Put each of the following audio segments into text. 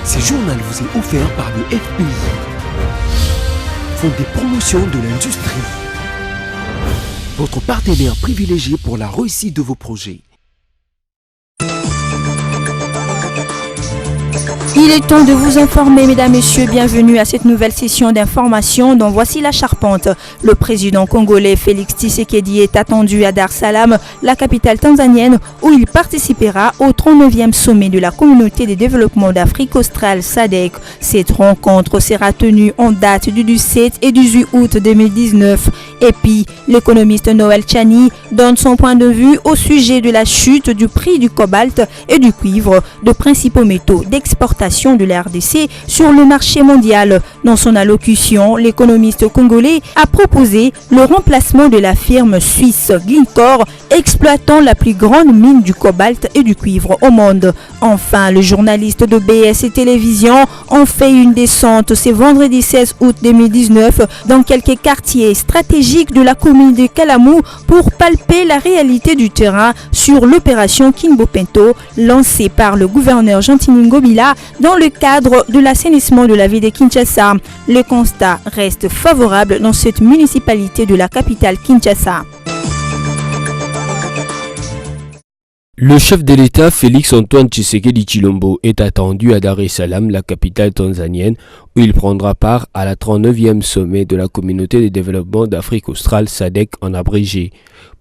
Ce journal vous est offert par le FPI, Fonds des promotions de l'industrie, votre partenaire privilégié pour la réussite de vos projets. Il est temps de vous informer, mesdames, messieurs, bienvenue à cette nouvelle session d'information dont voici la charpente. Le président congolais Félix Tshisekedi est attendu à Dar es Salaam, la capitale tanzanienne, où il participera au 39e sommet de la communauté de développement d'Afrique australe SADC. Cette rencontre sera tenue en date du 17 et 18 août 2019. Et puis, l'économiste Noël Tchani donne son point de vue au sujet de la chute du prix du cobalt et du cuivre, de principaux métaux d'exportation de la RDC sur le marché mondial. Dans son allocution, l'économiste congolais a proposé le remplacement de la firme suisse Glencore, exploitant la plus grande mine du cobalt et du cuivre au monde. Enfin, le journaliste de BS Télévision ont fait une descente ce vendredi 16 août 2019 dans quelques quartiers stratégiques de la commune de Kalamou pour palper la réalité du terrain sur l'opération Kimbo Pinto lancée par le gouverneur Gentini Ngobila dans le cadre de l'assainissement de la ville de Kinshasa. Le constat reste favorable dans cette municipalité de la capitale Kinshasa. Le chef de l'État Félix Antoine Tshisekedi Tshilombo est attendu à Dar es Salaam, la capitale tanzanienne, où il prendra part à la 39e sommet de la communauté de développement d'Afrique australe SADC en abrégé.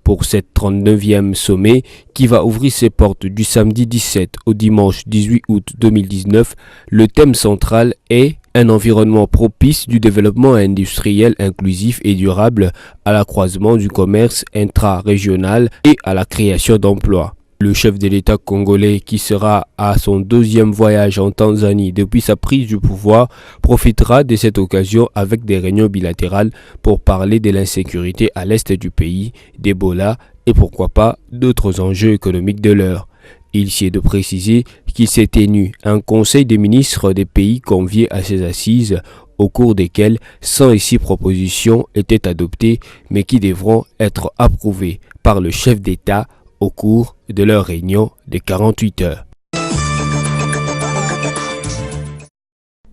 Pour cette 39e sommet qui va ouvrir ses portes du samedi 17 au dimanche 18 août 2019, le thème central est un environnement propice du développement industriel inclusif et durable à l'accroissement du commerce intra-régional et à la création d'emplois. Le chef de l'État congolais, qui sera à son 2e voyage en Tanzanie depuis sa prise du pouvoir, profitera de cette occasion avec des réunions bilatérales pour parler de l'insécurité à l'est du pays, d'Ebola et pourquoi pas d'autres enjeux économiques de l'heure. Il s'y est de préciser qu'il s'est tenu un conseil des ministres des pays conviés à ces assises, au cours desquelles 106 propositions étaient adoptées mais qui devront être approuvées par le chef d'État au cours de leur réunion de 48 heures.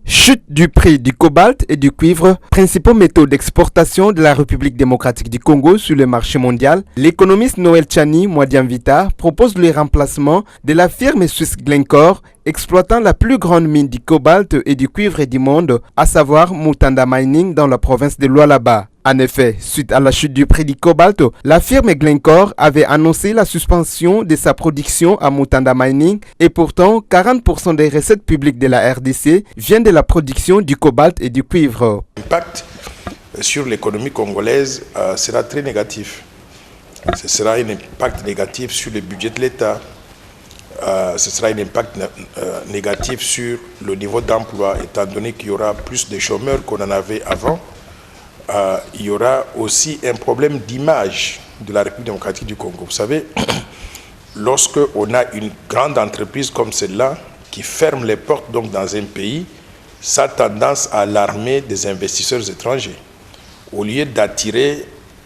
Chute du prix du cobalt et du cuivre, principaux métaux d'exportation de la République démocratique du Congo sur le marché mondial, l'économiste Noël Tchani Mwadiamvita propose le remplacement de la firme suisse Glencore, exploitant la plus grande mine du cobalt et du cuivre du monde, à savoir Mutanda Mining dans la province de Lualaba. En effet, suite à la chute du prix du cobalt, la firme Glencore avait annoncé la suspension de sa production à Mutanda Mining et pourtant 40% des recettes publiques de la RDC viennent de la production du cobalt et du cuivre. L'impact sur l'économie congolaise sera très négatif. Ce sera un impact négatif sur le budget de l'État. Ce sera un impact négatif sur le niveau d'emploi, étant donné qu'il y aura plus de chômeurs qu'on en avait avant. Il y aura aussi un problème d'image de la République démocratique du Congo. Vous savez, lorsque on a une grande entreprise comme celle-là qui ferme les portes donc dans un pays, ça a tendance à alarmer des investisseurs étrangers. Au lieu d'attirer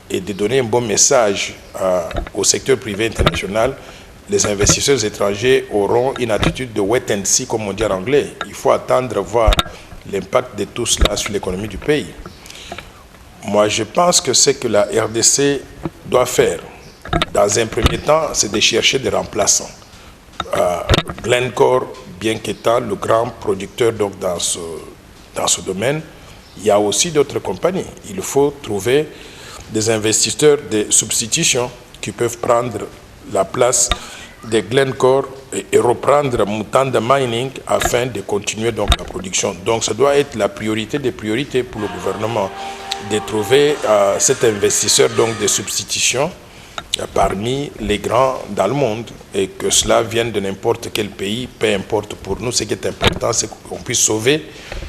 et de donner un bon message au secteur privé international, les investisseurs étrangers auront une attitude de wait and see, comme on dit en anglais. Il faut attendre voir l'impact de tout cela sur l'économie du pays. Moi, je pense que ce que la RDC doit faire, dans un premier temps, c'est de chercher des remplaçants. Glencore, bien qu'étant le grand producteur donc, dans ce domaine, il y a aussi d'autres compagnies. Il faut trouver des investisseurs de substitution qui peuvent prendre la place de Glencore et reprendre Mutanda Mining afin de continuer donc, la production. Donc, ça doit être la priorité des priorités pour le gouvernement, de trouver cet investisseur donc de substitution parmi les grands dans le monde et que cela vienne de n'importe quel pays, peu importe pour nous. Ce qui est important, c'est qu'on puisse sauver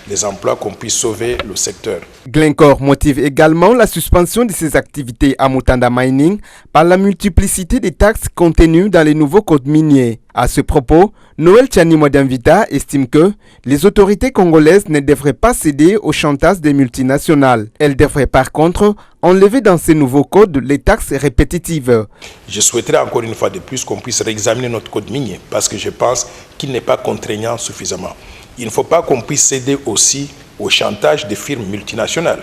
les emplois, qu'on puisse sauver le secteur. Glencore motive également la suspension de ses activités à Mutanda Mining par la multiplicité des taxes contenues dans les nouveaux codes miniers. À ce propos, Noël Tchani Mwadiamvita estime que les autorités congolaises ne devraient pas céder au chantage des multinationales. Elles devraient par contre enlever dans ces nouveaux codes les taxes répétitives. Je souhaiterais encore une fois de plus qu'on puisse réexaminer notre code minier parce que je pense qu'il n'est pas contraignant suffisamment. il ne faut pas qu'on puisse céder aussi au chantage des firmes multinationales.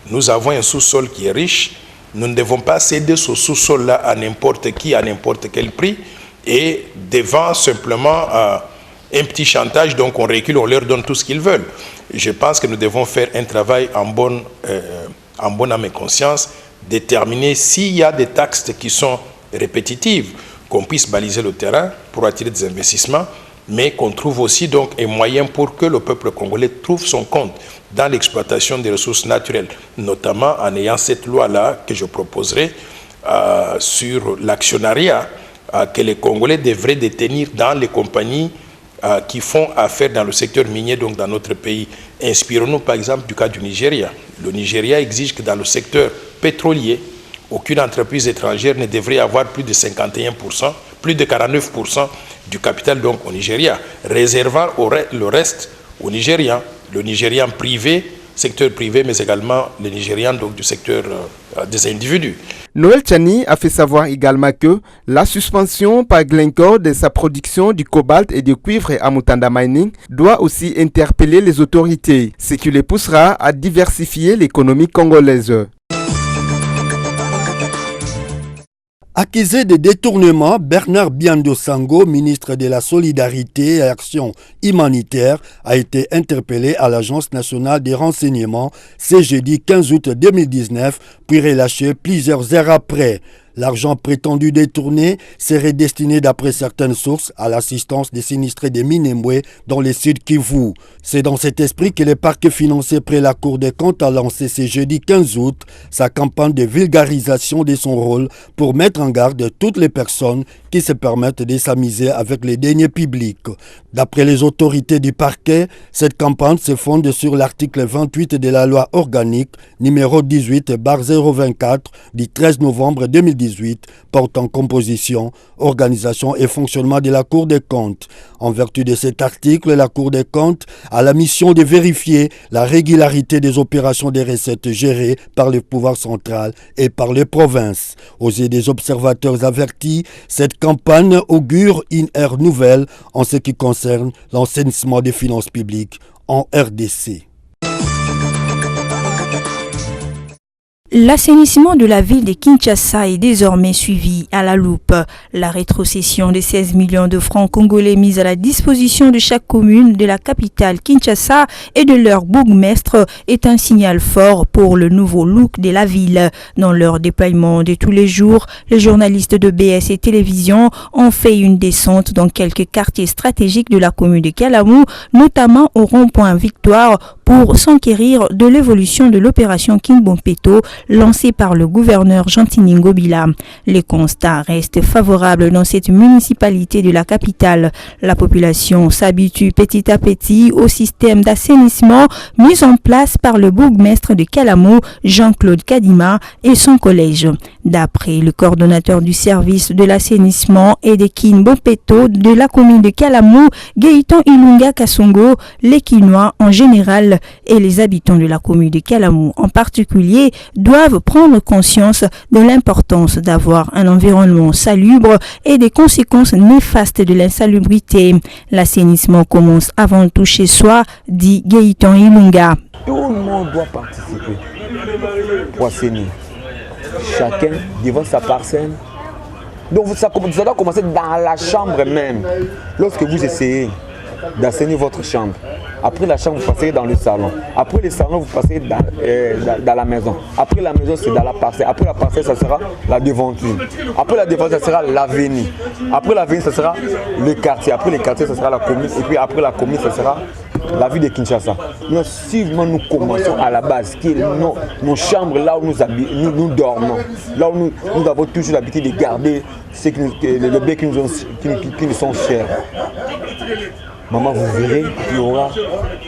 Nous avons un sous-sol qui est riche. Nous ne devons pas céder ce sous-sol-là à n'importe qui, à n'importe quel prix, et devant simplement un petit chantage, donc on recule, on leur donne tout ce qu'ils veulent. Je pense que nous devons faire un travail en bonne âme et conscience, déterminer s'il y a des taxes qui sont répétitives, qu'on puisse baliser le terrain pour attirer des investissements, mais qu'on trouve aussi donc un moyen pour que le peuple congolais trouve son compte dans l'exploitation des ressources naturelles, notamment en ayant cette loi-là que je proposerai sur l'actionnariat que les Congolais devraient détenir dans les compagnies qui font affaire dans le secteur minier, donc dans notre pays. Inspirons-nous par exemple du cas du Nigeria. Le Nigeria exige que dans le secteur pétrolier, aucune entreprise étrangère ne devrait avoir plus de 51%, plus de 49% du capital donc au Nigeria, réservant le reste aux Nigérians, le Nigérian privé, secteur privé, mais également les Nigérians donc du secteur des individus. Noël Tchani a fait savoir également que la suspension par Glencore de sa production du cobalt et du cuivre à Mutanda Mining doit aussi interpeller les autorités, ce qui les poussera à diversifier l'économie congolaise. Accusé de détournement, Bernard Biando Sango, ministre de la Solidarité et Action humanitaire, a été interpellé à l'Agence nationale des renseignements ce jeudi 15 août 2019, puis relâché plusieurs heures après. L'argent prétendu détourné serait destiné, d'après certaines sources, à l'assistance des sinistrés de Minembwe dans le sud Kivu. C'est dans cet esprit que le parquet financier près la Cour des comptes a lancé ce jeudi 15 août sa campagne de vulgarisation de son rôle pour mettre en garde toutes les personnes qui se permettent de s'amuser avec les deniers publics. D'après les autorités du parquet, cette campagne se fonde sur l'article 28 de la loi organique numéro 18/024 du 13 novembre 2018 portant composition, organisation et fonctionnement de la Cour des comptes. En vertu de cet article, la Cour des comptes a la mission de vérifier la régularité des opérations des recettes gérées par le pouvoir central et par les provinces. Aux yeux des observateurs avertis, cette campagne augure une ère nouvelle en ce qui concerne l'assainissement des finances publiques en RDC. L'assainissement de la ville de Kinshasa est désormais suivi à la loupe. La rétrocession des 16 millions de francs congolais mis à la disposition de chaque commune de la capitale Kinshasa et de leur bourgmestre est un signal fort pour le nouveau look de la ville. Dans leur déploiement de tous les jours, les journalistes de BS et Télévision ont fait une descente dans quelques quartiers stratégiques de la commune de Kalamou, notamment au rond-point Victoire, pour s'enquérir de l'évolution de l'opération Kinbompeto lancée par le gouverneur Gentini Ngobila. Les constats restent favorables dans cette municipalité de la capitale. La population s'habitue petit à petit au système d'assainissement mis en place par le bourgmestre de Kalamou, Jean-Claude Kadima, et son collège. D'après le coordonnateur du service de l'assainissement et des Kinbompeto de la commune de Kalamou, Gaëtan Ilunga Kasongo, les Kinois en général et les habitants de la commune de Kalamou en particulier doivent prendre conscience de l'importance d'avoir un environnement salubre et des conséquences néfastes de l'insalubrité. L'assainissement commence avant tout chez soi, dit Gaëtan Ilunga. Tout le monde doit participer pour assainir. Chacun devant sa parcelle. Donc ça doit commencer dans la chambre même. Lorsque vous essayez d'assainir votre chambre, après la chambre, vous passez dans le salon. Après le salon, vous passez dans la maison. Après la maison, c'est dans la parcelle. Après la parcelle, ça sera la devanture. Après la devanture, ça sera l'avenue. Après l'avenue, ça sera le quartier. Après le quartier, ça sera la commune. Et puis après la commune, ça sera la ville de Kinshasa. Donc, si nous commençons à la base, qui est nos chambres, là où nous dormons, là où nous avons toujours l'habitude de garder les biens qui nous sont chers. Maman, vous verrez, il y aura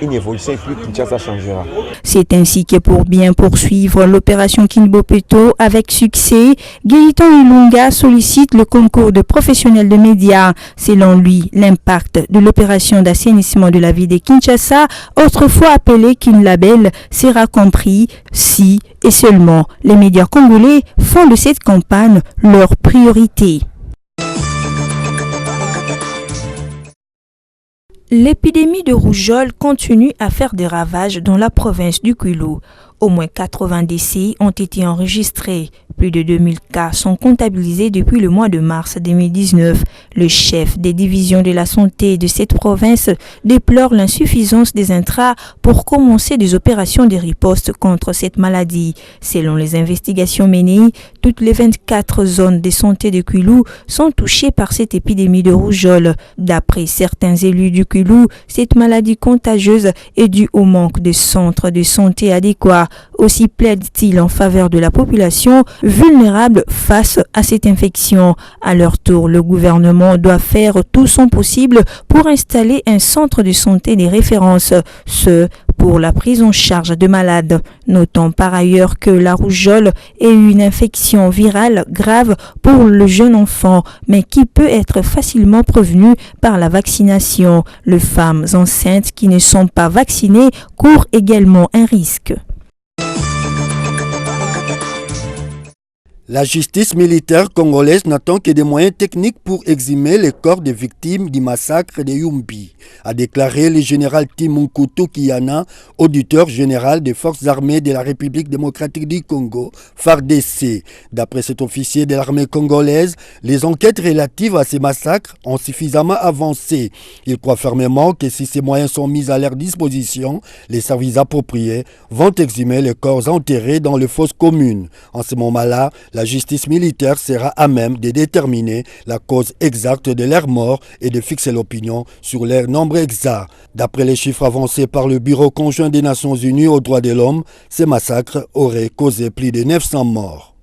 une évolution et puis Kinshasa changera. C'est ainsi que pour bien poursuivre l'opération Kinbompeto avec succès, Gaëtan Ilunga sollicite le concours de professionnels de médias. Selon lui, l'impact de l'opération d'assainissement de la ville de Kinshasa, autrefois appelée Kinlabel, sera compris si et seulement les médias congolais font de cette campagne leur priorité. L'épidémie de rougeole continue à faire des ravages dans la province du Kwilu. Au moins 80 décès ont été enregistrés. Plus de 2000 cas sont comptabilisés depuis le mois de mars 2019. Le chef des divisions de la santé de cette province déplore l'insuffisance des intrants pour commencer des opérations de riposte contre cette maladie. Selon les investigations menées, toutes les 24 zones de santé de Kwilu sont touchées par cette épidémie de rougeole. D'après certains élus du Kwilu, cette maladie contagieuse est due au manque de centres de santé adéquats. Aussi plaide-t-il en faveur de la population vulnérable face à cette infection. À leur tour, le gouvernement doit faire tout son possible pour installer un centre de santé de référence, pour la prise en charge de malades. Notons par ailleurs que la rougeole est une infection virale grave pour le jeune enfant, mais qui peut être facilement prévenue par la vaccination. Les femmes enceintes qui ne sont pas vaccinées courent également un risque. La justice militaire congolaise n'attend que des moyens techniques pour exhumer les corps des victimes du massacre de Yumbi, a déclaré le général Timunkutu Kiyana, auditeur général des forces armées de la République démocratique du Congo, FARDC. D'après cet officier de l'armée congolaise, les enquêtes relatives à ces massacres ont suffisamment avancé. Il croit fermement que si ces moyens sont mis à leur disposition, les services appropriés vont exhumer les corps enterrés dans les fosses communes. En ce moment-là, la justice militaire sera à même de déterminer la cause exacte de leur mort et de fixer l'opinion sur leur nombre exact. D'après les chiffres avancés par le Bureau conjoint des Nations Unies aux droits de l'homme, ces massacres auraient causé plus de 900 morts.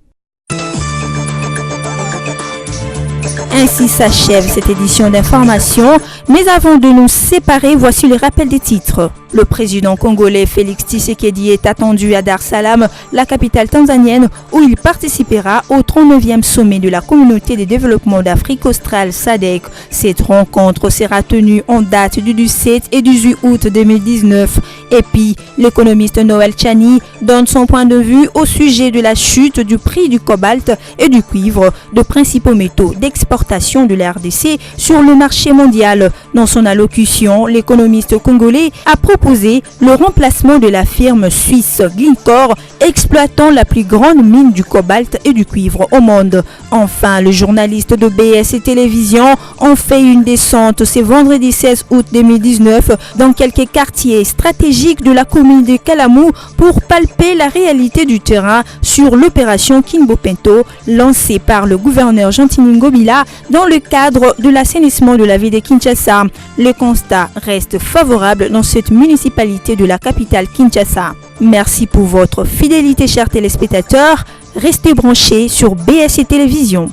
Ainsi s'achève cette édition d'information, mais avant de nous séparer, voici le rappel des titres. Le président congolais Félix Tshisekedi est attendu à Dar es Salaam, la capitale tanzanienne, où il participera au 39e sommet de la communauté de développement d'Afrique australe SADC. Cette rencontre sera tenue en date du 17 et 18 août 2019. Et puis, l'économiste Noël Tchani donne son point de vue au sujet de la chute du prix du cobalt et du cuivre, de principaux métaux d'exportation de la RDC sur le marché mondial. Dans son allocution, l'économiste congolais a proposé le remplacement de la firme suisse Glencore, exploitant la plus grande mine du cobalt et du cuivre au monde. Enfin, le journaliste de BS Télévision a fait une descente ce vendredi 16 août 2019 dans quelques quartiers stratégiques de la commune de Kalamou pour palper la réalité du terrain sur l'opération Kinbo-Pento lancée par le gouverneur Jean-Tini Ngobila dans le cadre de l'assainissement de la ville de Kinshasa. Le constat reste favorable dans cette municipalité de la capitale Kinshasa. Merci pour votre fidélité, chers téléspectateurs. Restez branchés sur BSC Télévision.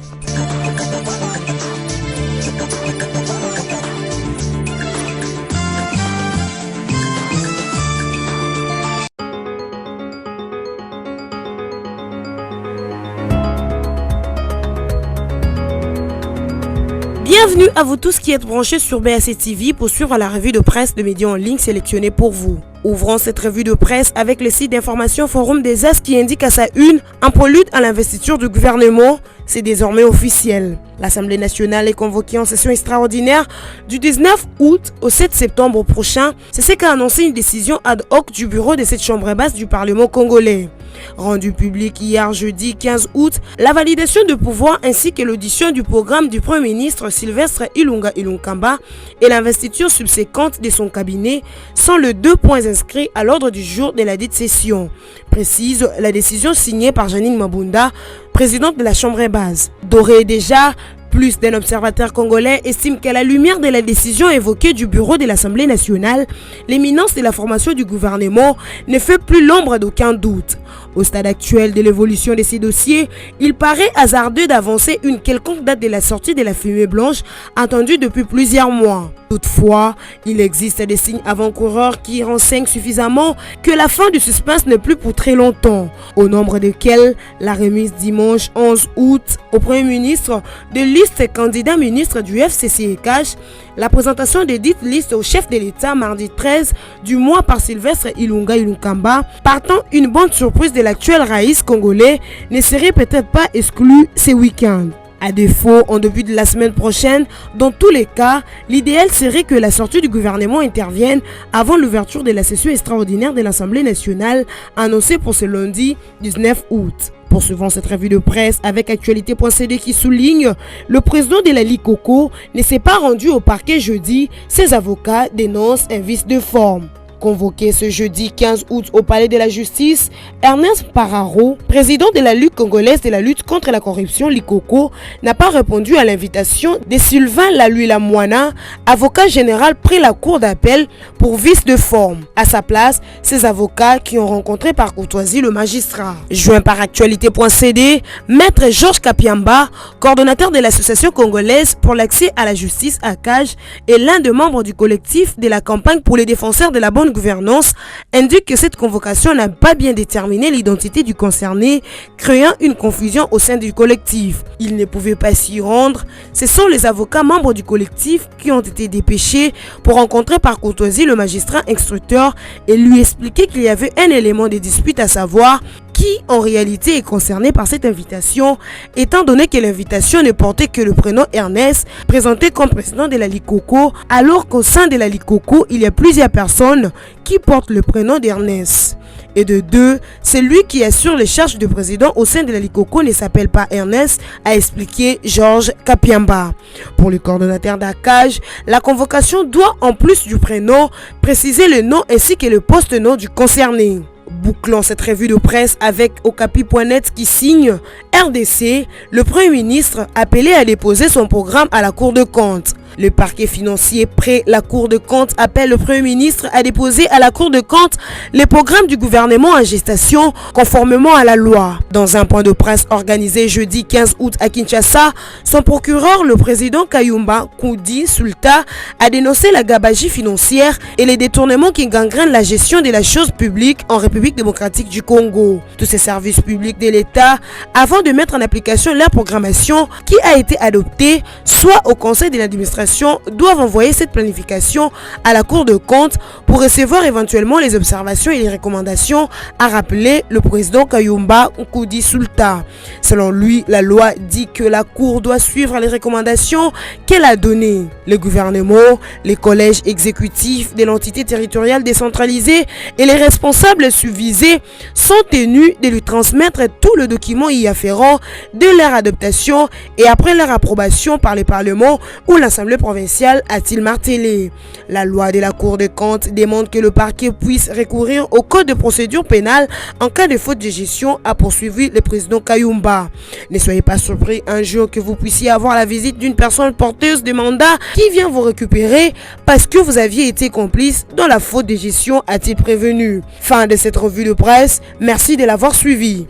Bienvenue à vous tous qui êtes branchés sur BSC TV pour suivre la revue de presse de médias en ligne sélectionnée pour vous. Ouvrons cette revue de presse avec le site d'information Forum des As qui indique à sa une un prélude à l'investiture du gouvernement. C'est désormais officiel. L'Assemblée nationale est convoquée en session extraordinaire du 19 août au 7 septembre prochain. C'est ce qu'a annoncé une décision ad hoc du bureau de cette chambre basse du Parlement congolais. Rendu public hier jeudi 15 août, la validation de pouvoir ainsi que l'audition du programme du Premier ministre Sylvestre Ilunga Ilunkamba et l'investiture subséquente de son cabinet sont les deux points inscrits à l'ordre du jour de la dite session, précise la décision signée par Janine Mabunda, présidente de la chambre basse. D'ores déjà, plus d'un observateur congolais estime qu'à la lumière de la décision évoquée du bureau de l'Assemblée nationale, l'éminence de la formation du gouvernement ne fait plus l'ombre d'aucun doute. Au stade actuel de l'évolution de ces dossiers, il paraît hasardeux d'avancer une quelconque date de la sortie de la fumée blanche attendue depuis plusieurs mois. Toutefois, il existe des signes avant-coureurs qui renseignent suffisamment que la fin du suspense n'est plus pour très longtemps, au nombre desquels la remise dimanche 11 août au Premier ministre de listes candidats ministres du FCCECH, la présentation des dites listes au chef de l'État mardi 13 du mois par Sylvestre Ilunga Ilunkamba, partant une bonne surprise de l'actuel raïs congolais, ne serait peut-être pas exclue ce week-end. À défaut, en début de la semaine prochaine, dans tous les cas, l'idéal serait que la sortie du gouvernement intervienne avant l'ouverture de la session extraordinaire de l'Assemblée nationale annoncée pour ce lundi 19 août. Poursuivant cette revue de presse avec Actualité.cd qui souligne le président de la Ligue Coco ne s'est pas rendu au parquet jeudi. Ses avocats dénoncent un vice de forme. Convoqué ce jeudi 15 août au palais de la justice, Ernest Pararo, président de la Ligue congolaise de la lutte contre la corruption Likoko, n'a pas répondu à l'invitation de Sylvain Laluila-Moana, avocat général près la cour d'appel pour vice de forme. À sa place, ses avocats qui ont rencontré par courtoisie le magistrat. Joint par Actualité.cd, Maître Georges Kapiamba, coordonnateur de l'association congolaise pour l'accès à la justice ACAJ et l'un des membres du collectif de la campagne pour les défenseurs de la bonne gouvernance, indique que cette convocation n'a pas bien déterminé l'identité du concerné, créant une confusion au sein du collectif. Il ne pouvait pas s'y rendre. Ce sont les avocats membres du collectif qui ont été dépêchés pour rencontrer par courtoisie le magistrat instructeur et lui expliquer qu'il y avait un élément de dispute, à savoir qui en réalité est concerné par cette invitation, étant donné que l'invitation ne portait que le prénom Ernest, présenté comme président de la Ligue Coco, alors qu'au sein de la Ligue Coco, il y a plusieurs personnes qui portent le prénom d'Ernest. Et de deux, celui qui assure les charges de président au sein de la Ligue Coco ne s'appelle pas Ernest, a expliqué Georges Kapiamba. Pour le coordonnateur d'ACAJ, la convocation doit, en plus du prénom, préciser le nom ainsi que le poste-nom du concerné. Bouclons cette revue de presse avec Okapi.net qui signe RDC, le Premier ministre appelé à déposer son programme à la Cour de compte. Le parquet financier près la Cour de compte appelle le Premier ministre à déposer à la Cour de compte les programmes du gouvernement en gestation conformément à la loi. Dans un point de presse organisé jeudi 15 août à Kinshasa, son procureur, le président Kayumba Koudi Sulta, a dénoncé la gabegie financière et les détournements qui gangrènent la gestion de la chose publique en République démocratique du Congo. Tous ces services publics de l'État, avant de mettre en application leur programmation qui a été adoptée, soit au conseil de l'administration, doivent envoyer cette planification à la Cour de compte pour recevoir éventuellement les observations et les recommandations, a rappelé le président Kayumba Koudi Sulta. Selon lui, la loi dit que la Cour doit suivre les recommandations qu'elle a données. Le gouvernement, les collèges exécutifs de l'entité territoriale décentralisée et les responsables subvisés sont tenus de lui transmettre tout le document y afférent de leur adoption et après leur approbation par le Parlement ou l'Assemblée provinciale, a-t-il martelé. La loi de la Cour des comptes demande que le parquet puisse recourir au code de procédure pénale en cas de faute de gestion, a poursuivi le président Kayumba. Ne soyez pas surpris un jour que vous puissiez avoir la visite d'une personne porteuse de mandat qui vient vous récupérer parce que vous aviez été complice dans la faute de gestion, a-t-il prévenu. Fin de cette revue de presse. Merci de l'avoir suivi.